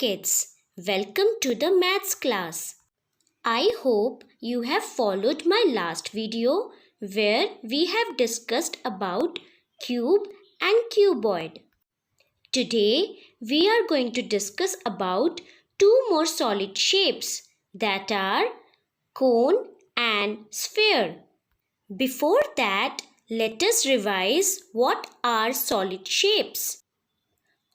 kids, welcome to the maths class. I hope you have followed my last video where we have discussed about cube and cuboid. Today we are going to discuss about two more solid shapes, that are cone and sphere. Before that, let us revise what are solid shapes.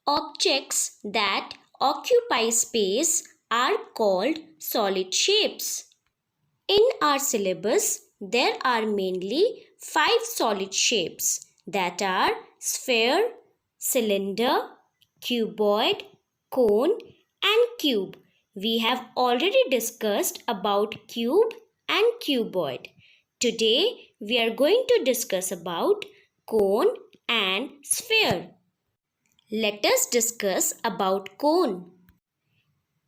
Objects that occupy space are called solid shapes. In our syllabus, there are mainly 5 solid shapes, that are sphere, cylinder, cuboid, cone and cube. We have already discussed about cube and cuboid. Today we are going to discuss about cone and sphere. Let us discuss about cone.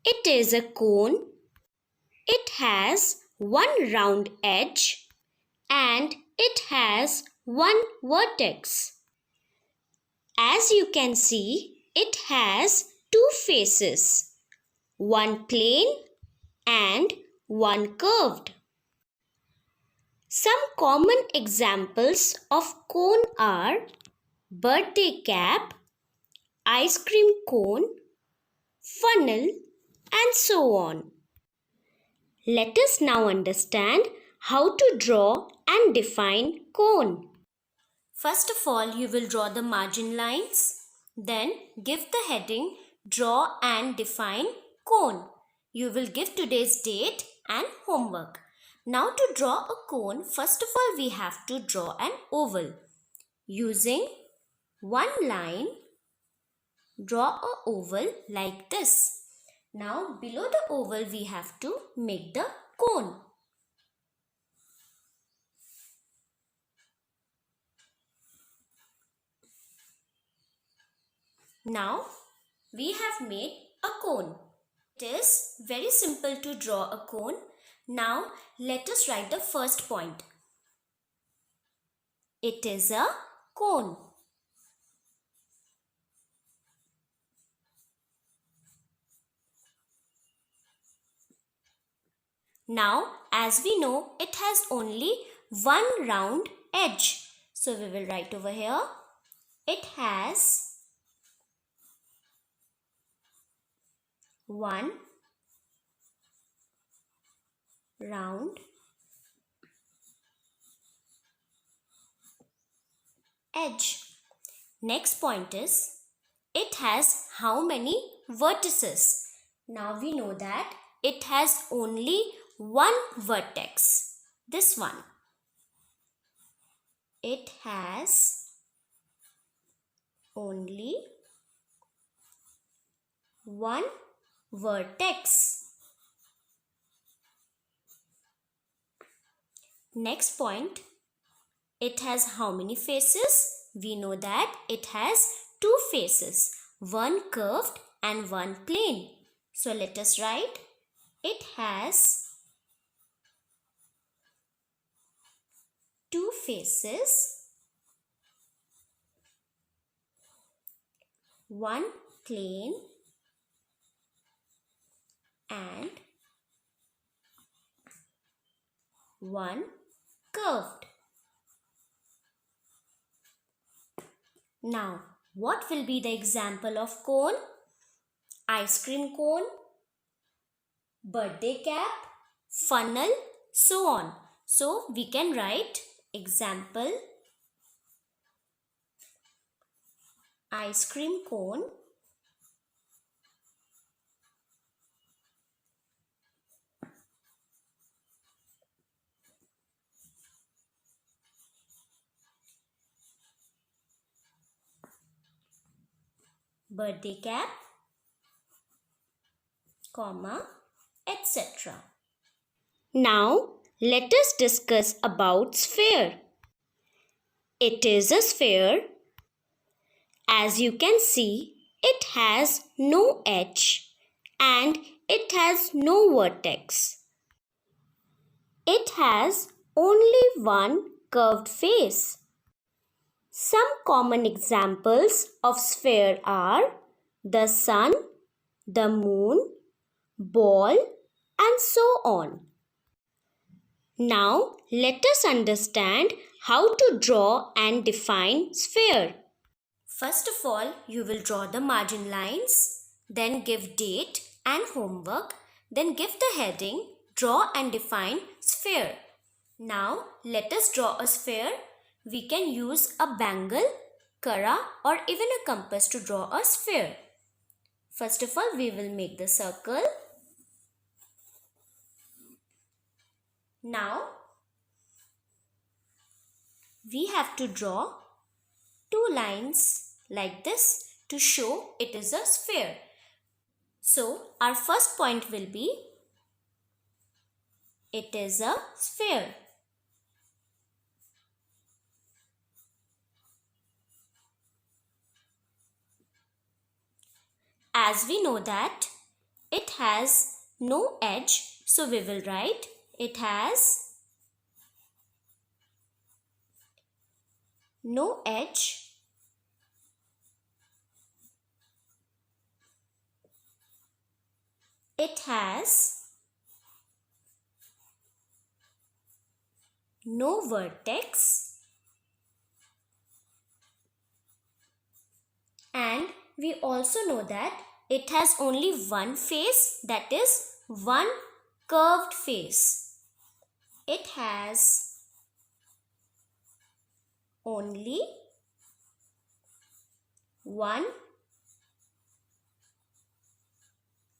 It is a cone. It has one round edge and it has one vertex. As you can see, it has two faces, one plane and one curved. Some common examples of cone are birthday cap, ice cream cone, funnel, and so on. Let us now understand how to draw and define cone. First of all, you will draw the margin lines. Then give the heading Draw and Define Cone. You will give today's date and homework. Now to draw a cone, first of all we have to draw an oval. Using one line, draw an oval like this. Now below the oval we have to make the cone. Now we have made a cone. It is very simple to draw a cone. Now let us write the first point. It is a cone. Now, as we know, it has only one round edge. So we will write over here, it has one round edge. Next point is, it has how many vertices? Now we know that it has only one vertex, this one. It has only one vertex. Next point, it has how many faces? We know that it has two faces, one curved and one plane. So let us write, it has two faces, one plane and one curved. Now, what will be the example of cone? Ice cream cone, birthday cap, funnel, so on. So, we can write example ice cream cone, birthday cap, comma, etc. Now, let us discuss about sphere. It is a sphere. As you can see, it has no edge and it has no vertex. It has only one curved face. Some common examples of sphere are the sun, the moon, ball, and so on. Now, let us understand how to draw and define sphere. First of all, you will draw the margin lines, then give date and homework, then give the heading, draw and define sphere. Now, let us draw a sphere. We can use a bangle, kara or even a compass to draw a sphere. First of all, we will make the circle. Now, we have to draw two lines like this to show it is a sphere. So, our first point will be, it is a sphere. As we know that it has no edge, so we will write it has no edge. It has no vertex, and we also know that it has only one face, that is one curved face. It has only one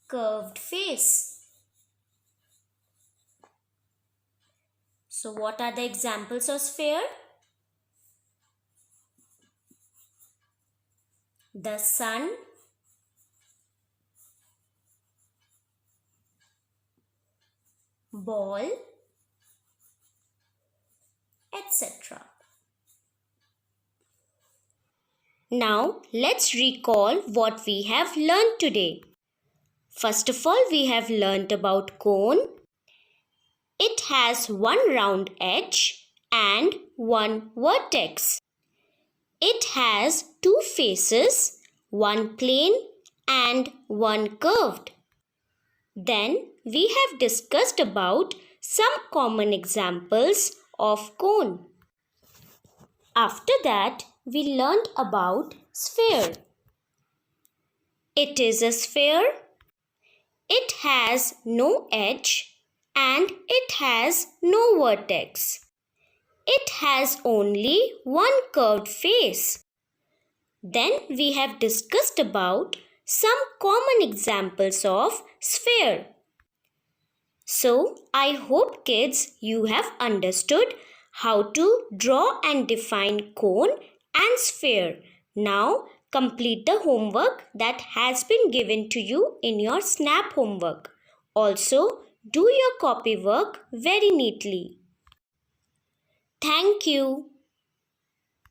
curved face. So what are the examples of sphere? The sun, ball, etc. Now let's recall what we have learned today. First of all, we have learnt about cone. It has one round edge and one vertex. It has two faces, one plane and one curved. Then we have discussed about some common examples of cone. After that, we learned about sphere. It is a sphere. It has no edge and it has no vertex. It has only one curved face. Then we have discussed about some common examples of sphere. So, I hope kids you have understood how to draw and define cone and sphere. Now, complete the homework that has been given to you in your SNAP homework. Also, do your copy work very neatly. Thank you.